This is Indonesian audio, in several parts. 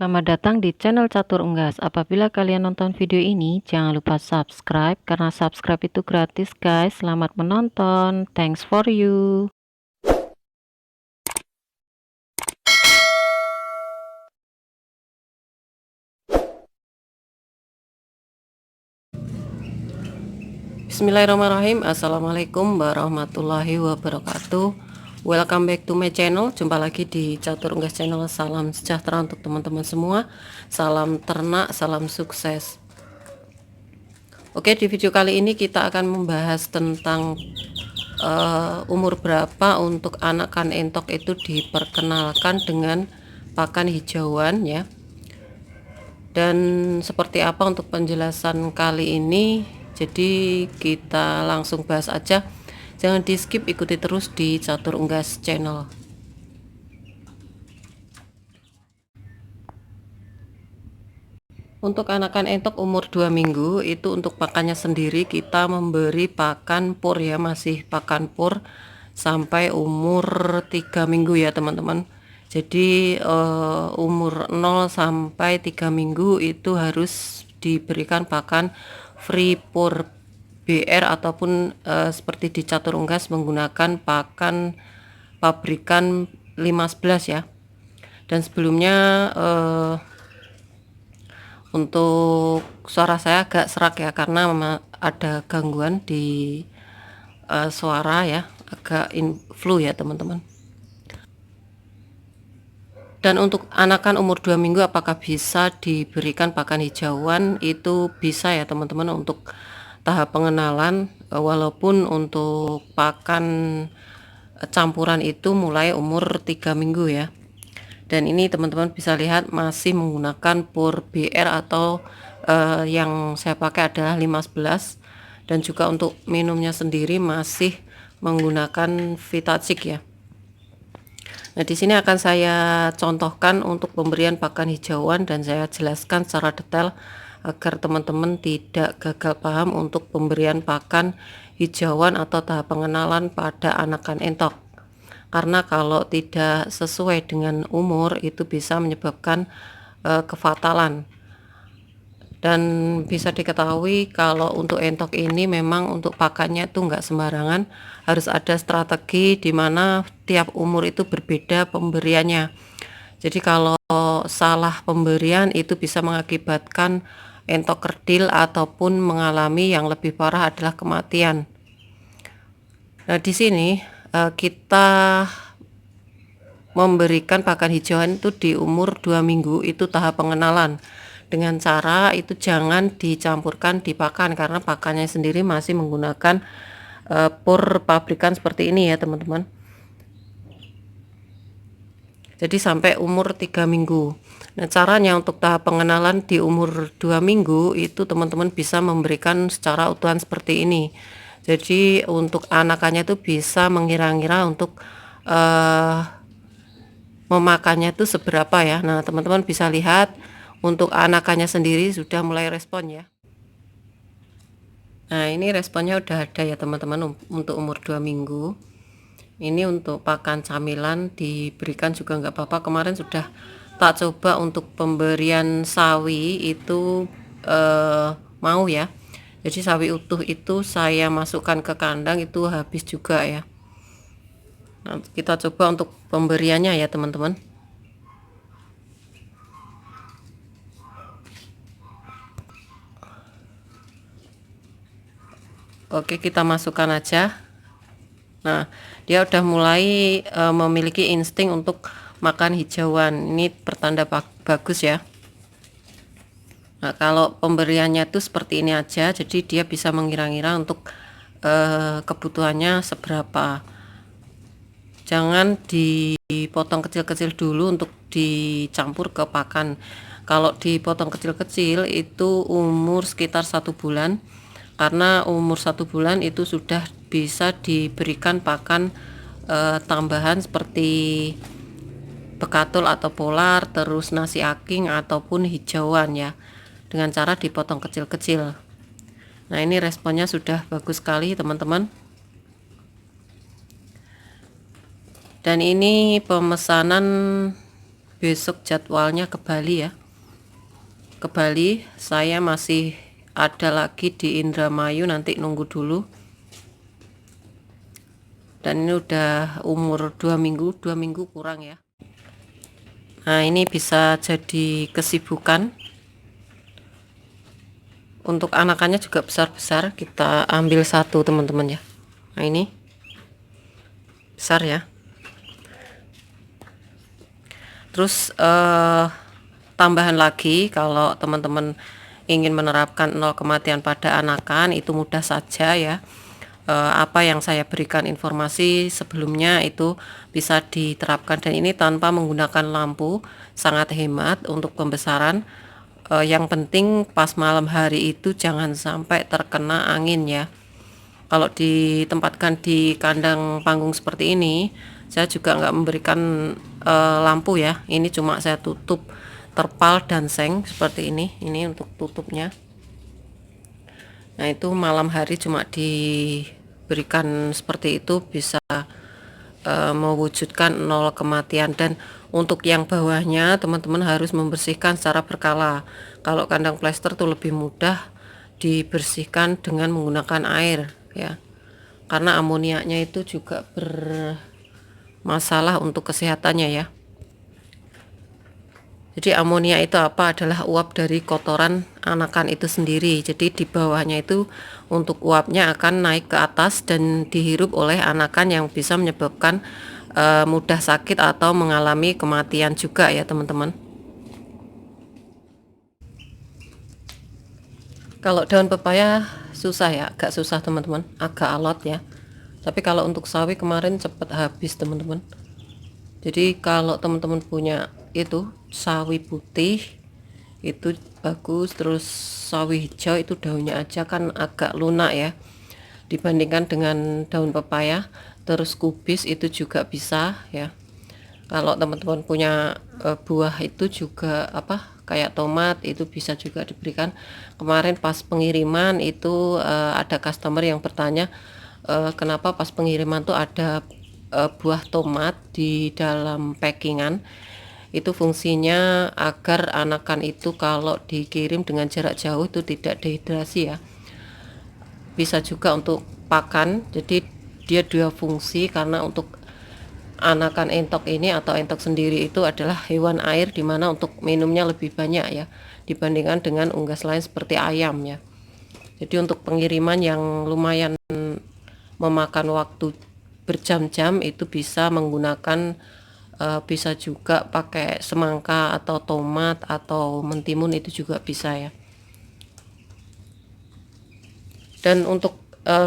Selamat datang di channel Catur Unggas. Apabila kalian nonton video ini, jangan lupa subscribe karena subscribe itu gratis, guys. Selamat menonton. Thanks for you. Bismillahirrahmanirrahim. Assalamualaikum warahmatullahi wabarakatuh. Welcome back to my channel. Jumpa lagi di Catur Unggas channel. Salam sejahtera untuk teman-teman semua. Salam ternak, salam sukses. Oke, di video kali ini kita akan membahas tentang umur berapa untuk anakan entok itu diperkenalkan dengan pakan hijauan ya. Dan seperti apa untuk penjelasan kali ini, jadi kita langsung bahas aja, jangan di skip, ikuti terus di Catur Unggas channel. Untuk anakan entok umur 2 minggu itu untuk pakannya sendiri kita memberi pakan pur ya, masih pakan pur sampai umur 3 minggu ya teman-teman. Jadi umur 0 sampai 3 minggu itu harus diberikan pakan free pur BR ataupun seperti di Catur Unggas menggunakan pakan pabrikan 511 ya. Dan sebelumnya untuk suara saya agak serak ya karena ada gangguan di suara ya, agak flu ya teman-teman. Dan untuk anakan umur 2 minggu apakah bisa diberikan pakan hijauan? Itu bisa ya teman-teman untuk tahap pengenalan, walaupun untuk pakan campuran itu mulai umur 3 minggu ya. Dan ini teman-teman bisa lihat masih menggunakan pur BR atau yang saya pakai adalah 511, dan juga untuk minumnya sendiri masih menggunakan Vitacik ya. Nah, di sini akan saya contohkan untuk pemberian pakan hijauan dan saya jelaskan secara detail agar teman-teman tidak gagal paham untuk pemberian pakan hijauan atau tahap pengenalan pada anakan entok. Karena kalau tidak sesuai dengan umur itu bisa menyebabkan kefatalan. Dan bisa diketahui kalau untuk entok ini memang untuk pakannya itu enggak sembarangan, harus ada strategi di mana tiap umur itu berbeda pemberiannya. Jadi kalau salah pemberian itu bisa mengakibatkan entok kerdil ataupun mengalami yang lebih parah adalah kematian. Nah, di sini kita memberikan pakan hijauan itu di umur 2 minggu itu tahap pengenalan. Dengan cara itu jangan dicampurkan di pakan karena pakannya sendiri masih menggunakan pur pabrikan seperti ini ya teman-teman. Jadi sampai umur 3 minggu. Nah, caranya untuk tahap pengenalan di umur 2 minggu itu teman-teman bisa memberikan secara utuhan seperti ini. Jadi untuk anakannya itu bisa mengira-ngira untuk memakannya itu seberapa ya. Nah, teman-teman bisa lihat untuk anakannya sendiri sudah mulai respon ya. Nah, ini responnya udah ada ya teman-teman untuk umur 2 minggu. Ini untuk pakan camilan diberikan juga nggak apa-apa. Kemarin sudah tak coba untuk pemberian sawi itu mau ya. Jadi sawi utuh itu saya masukkan ke kandang itu habis juga ya. Nah, kita coba untuk pemberiannya ya teman-teman. Oke, kita masukkan aja. Nah, dia udah mulai memiliki insting untuk makan hijauan. Ini pertanda bagus ya. Nah, kalau pemberiannya tuh seperti ini aja, jadi dia bisa mengira-ngira untuk kebutuhannya seberapa. Jangan dipotong kecil-kecil dulu untuk dicampur ke pakan. Kalau dipotong kecil-kecil itu umur sekitar 1 bulan, karena umur 1 bulan itu sudah bisa diberikan pakan tambahan seperti bekatul atau polar, terus nasi aking ataupun hijauan ya, dengan cara dipotong kecil-kecil. Nah, ini responnya sudah bagus sekali teman-teman. Dan ini pemesanan besok jadwalnya ke Bali ya. Ke Bali, saya masih ada lagi di Indramayu, nanti nunggu dulu. Dan ini udah umur 2 minggu kurang ya. Nah, ini bisa jadi kesibukan. Untuk anakannya juga besar-besar, kita ambil satu teman-teman ya. Nah, ini besar ya. Terus tambahan lagi, kalau teman-teman ingin menerapkan 0 kematian pada anakan, itu mudah saja ya. Apa yang saya berikan informasi sebelumnya itu bisa diterapkan, dan ini tanpa menggunakan lampu, sangat hemat untuk pembesaran. Yang penting pas malam hari itu jangan sampai terkena angin ya. Kalau ditempatkan di kandang panggung seperti ini, saya juga nggak memberikan lampu ya. Ini cuma saya tutup terpal dan seng seperti ini untuk tutupnya. Nah, itu malam hari cuma diberikan seperti itu bisa mewujudkan 0 kematian. Dan untuk yang bawahnya teman-teman harus membersihkan secara berkala. Kalau kandang plester tuh lebih mudah dibersihkan dengan menggunakan air ya, karena amoniaknya itu juga bermasalah untuk kesehatannya ya. Jadi amonia itu apa? Adalah uap dari kotoran anakan itu sendiri. Jadi di bawahnya itu untuk uapnya akan naik ke atas dan dihirup oleh anakan, yang bisa menyebabkan mudah sakit atau mengalami kematian juga ya teman-teman. Kalau daun pepaya susah ya, agak susah teman-teman, agak alot ya. Tapi kalau untuk sawi kemarin cepat habis teman-teman. Jadi kalau teman-teman punya itu sawi putih itu bagus. Terus sawi hijau itu daunnya aja kan agak lunak ya dibandingkan dengan daun pepaya. Terus kubis itu juga bisa ya. Kalau teman-teman punya buah itu juga kayak tomat, itu bisa juga diberikan. Kemarin pas pengiriman itu ada customer yang bertanya kenapa pas pengiriman tuh ada buah tomat di dalam packingan. Itu fungsinya agar anakan itu kalau dikirim dengan jarak jauh itu tidak dehidrasi ya. Bisa juga untuk pakan, jadi dia dua fungsi. Karena untuk anakan entok ini atau entok sendiri itu adalah hewan air, dimana untuk minumnya lebih banyak ya dibandingkan dengan unggas lain seperti ayam ya. Jadi untuk pengiriman yang lumayan memakan waktu berjam-jam itu bisa menggunakan bisa juga pakai semangka atau tomat atau mentimun, itu juga bisa ya. Dan untuk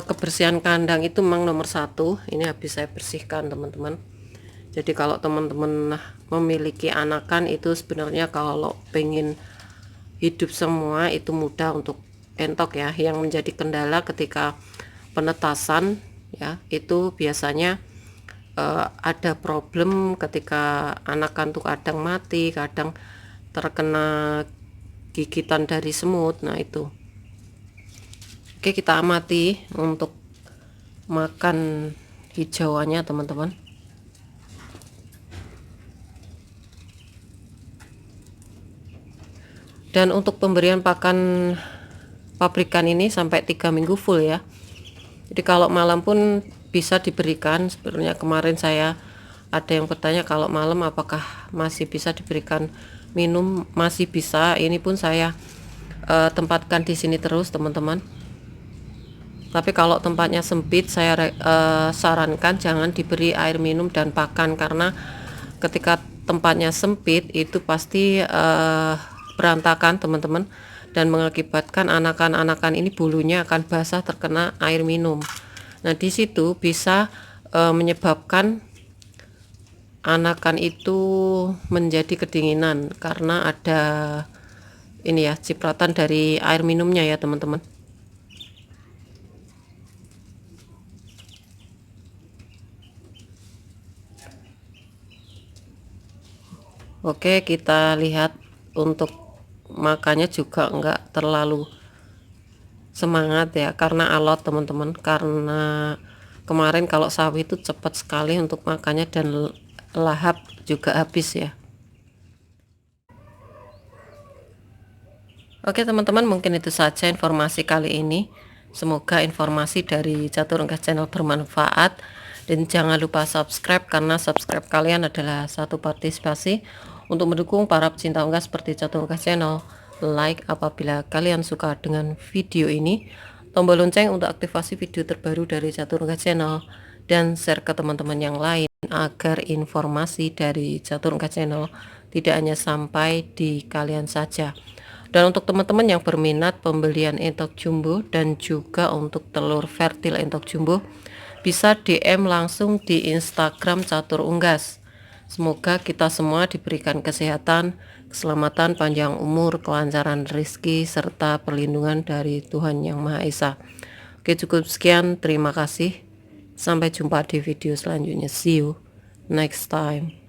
kebersihan kandang itu memang nomor 1. Ini habis saya bersihkan teman-teman. Jadi kalau teman-teman memiliki anakan itu sebenarnya kalau pengen hidup semua itu mudah untuk entok ya. Yang menjadi kendala ketika penetasan ya, itu biasanya ada problem ketika anakan tuh kadang mati, kadang terkena gigitan dari semut. Nah itu oke, kita amati untuk makan hijauannya teman-teman. Dan untuk pemberian pakan pabrikan ini sampai 3 minggu full ya. Jadi kalau malam pun bisa diberikan. Sebenarnya kemarin saya ada yang bertanya kalau malam apakah masih bisa diberikan minum. Masih bisa. Ini pun saya tempatkan di sini terus teman-teman. Tapi kalau tempatnya sempit, saya sarankan jangan diberi air minum dan pakan, karena ketika tempatnya sempit itu pasti berantakan teman-teman, dan mengakibatkan anakan-anakan ini bulunya akan basah terkena air minum. Nah di situ bisa menyebabkan anakan itu menjadi kedinginan karena ada ini ya, cipratan dari air minumnya ya teman-teman. Oke, kita lihat untuk makannya juga enggak terlalu semangat ya, karena alot teman-teman. Karena kemarin kalau sawi itu cepat sekali untuk makannya dan lahap juga habis ya. Oke teman-teman, mungkin itu saja informasi kali ini. Semoga informasi dari Catur Unggas Channel bermanfaat, dan jangan lupa subscribe karena subscribe kalian adalah satu partisipasi untuk mendukung para pecinta unggas seperti Catur Unggas Channel. Like apabila kalian suka dengan video ini, tombol lonceng untuk aktivasi video terbaru dari Catur Unggas Channel, dan share ke teman-teman yang lain agar informasi dari Catur Unggas Channel tidak hanya sampai di kalian saja. Dan untuk teman-teman yang berminat pembelian entok jumbo dan juga untuk telur vertil entok jumbo, bisa DM langsung di Instagram Catur Unggas. Semoga kita semua diberikan kesehatan, keselamatan, panjang umur, kelancaran rezeki, serta perlindungan dari Tuhan Yang Maha Esa. Oke, cukup sekian. Terima kasih. Sampai jumpa di video selanjutnya. See you next time.